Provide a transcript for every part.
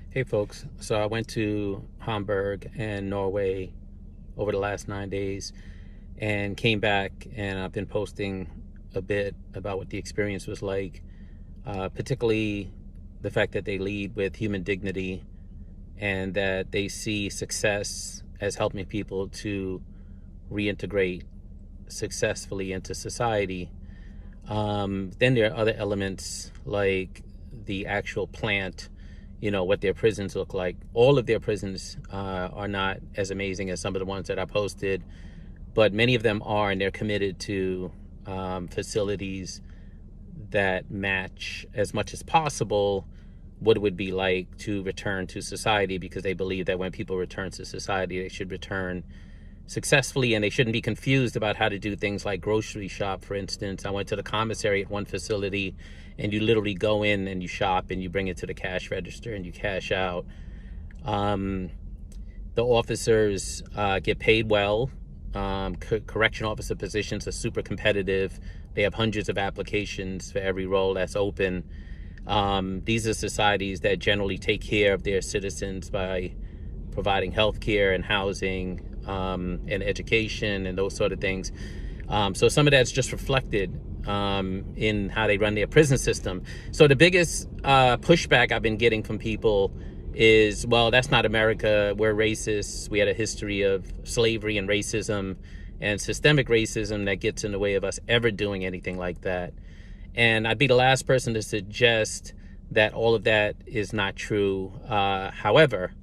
Hey folks, so I went to Hamburg and Norway over the last 9 days and came back, and I've been posting a bit about what the experience was like, particularly the fact that they lead with human dignity and that they see success as helping people to reintegrate successfully into society. Then there are other elements like the actual plant, what their prisons look like. All of their prisons are not as amazing as some of the ones that I posted, but many of them are, and they're committed to facilities that match as much as possible what it would be like to return to society, because they believe that when people return to society, they should return successfully, and they shouldn't be confused about how to do things like grocery shop. For instance, I went to the commissary at one facility, and you literally go in and you shop and you bring it to the cash register and you cash out. The officers get paid well. Correction officer positions are super competitive. They have hundreds of applications for every role that's open. These are societies that generally take care of their citizens by providing health care and housing, and education and those sort of things. So some of that's just reflected in how they run their prison system. So the biggest pushback I've been getting from people is, well, that's not America. We're racist. We had a history of slavery and racism and systemic racism that gets in the way of us ever doing anything like that. And I'd be the last person to suggest that all of that is not true. However,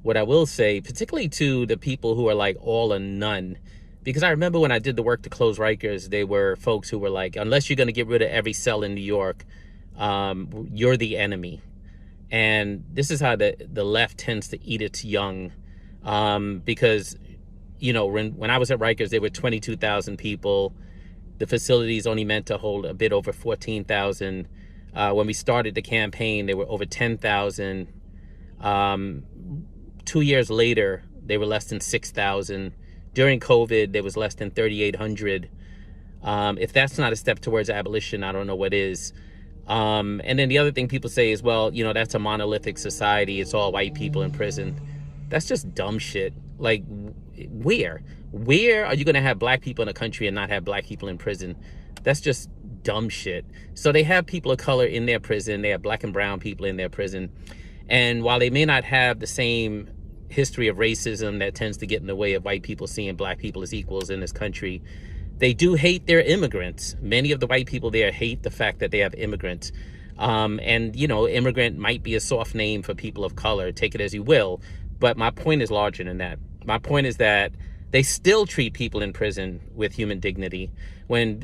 what I will say, particularly to the people who are like all or none, because I remember when I did the work to close Rikers, they were folks who were like, unless you're going to get rid of every cell in New York, you're the enemy. And this is how the left tends to eat its young, because, when I was at Rikers, there were 22,000 people. The facility is only meant to hold a bit over 14,000. When we started the campaign, there were over 10,000. 2 years later, they were less than 6,000. During COVID, there was less than 3,800. If that's not a step towards abolition, I don't know what is. And then the other thing people say is, well, that's a monolithic society. It's all white people in prison. That's just dumb shit. Like, where are you going to have black people in a country and not have black people in prison? That's just dumb shit. So they have people of color in their prison. They have black and brown people in their prison. And while they may not have the same history of racism that tends to get in the way of white people seeing black people as equals in this country, they do hate their immigrants. Many of the white people there hate the fact that they have immigrants. And, immigrant might be a soft name for people of color. Take it as you will. But my point is larger than that. My point is that they still treat people in prison with human dignity. When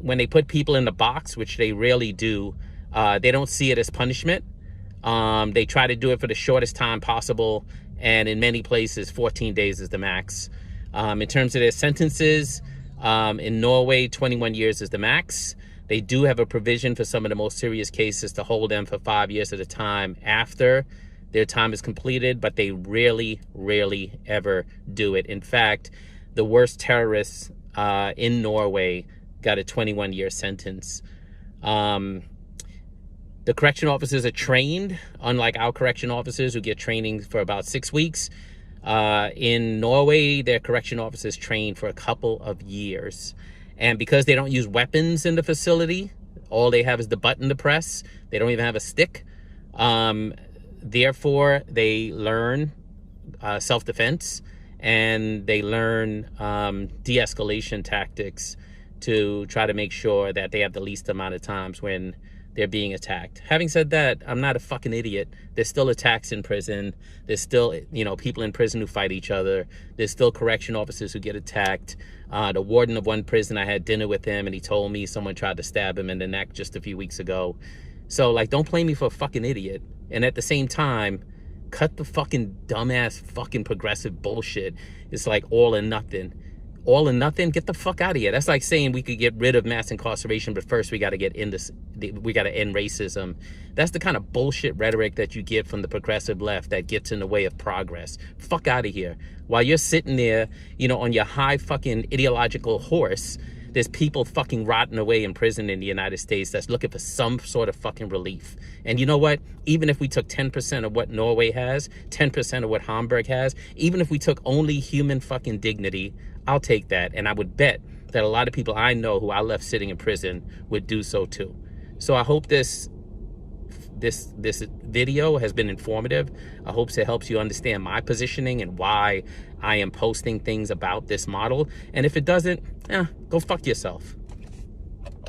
they put people in the box, which they rarely do, they don't see it as punishment. They try to do it for the shortest time possible. And in many places, 14 days is the max. In terms of their sentences, in Norway, 21 years is the max. They do have a provision for some of the most serious cases to hold them for 5 years at a time after their time is completed, but they rarely ever do it. In fact, the worst terrorists in Norway got a 21-year sentence. The correction officers are trained, unlike our correction officers who get training for about 6 weeks. In Norway, their correction officers train for a couple of years. And because they don't use weapons in the facility, all they have is the button to press. They don't even have a stick. Therefore, they learn self-defense, and they learn de-escalation tactics to try to make sure that they have the least amount of times when they're being attacked. Having said that, I'm not a fucking idiot. There's still attacks in prison. There's still, people in prison who fight each other. There's still correction officers who get attacked. The warden of one prison, I had dinner with him, and he told me someone tried to stab him in the neck just a few weeks ago. So, don't play me for a fucking idiot. And at the same time, cut the fucking dumbass fucking progressive bullshit. It's like all or nothing. All or nothing, get the fuck out of here. That's like saying we could get rid of mass incarceration, but first we got to we got to end racism. That's the kind of bullshit rhetoric that you get from the progressive left that gets in the way of progress. Fuck out of here. While you're sitting there, on your high fucking ideological horse, There's people fucking rotting away in prison in the United States that's looking for some sort of fucking relief. And you know what? Even if we took 10% of what Norway has, 10% of what Hamburg has, even if we took only human fucking dignity, I'll take that. And I would bet that a lot of people I know who I left sitting in prison would do so too. So I hope this video has been informative. I hope it helps you understand my positioning and why I am posting things about this model. And if it doesn't, go fuck yourself.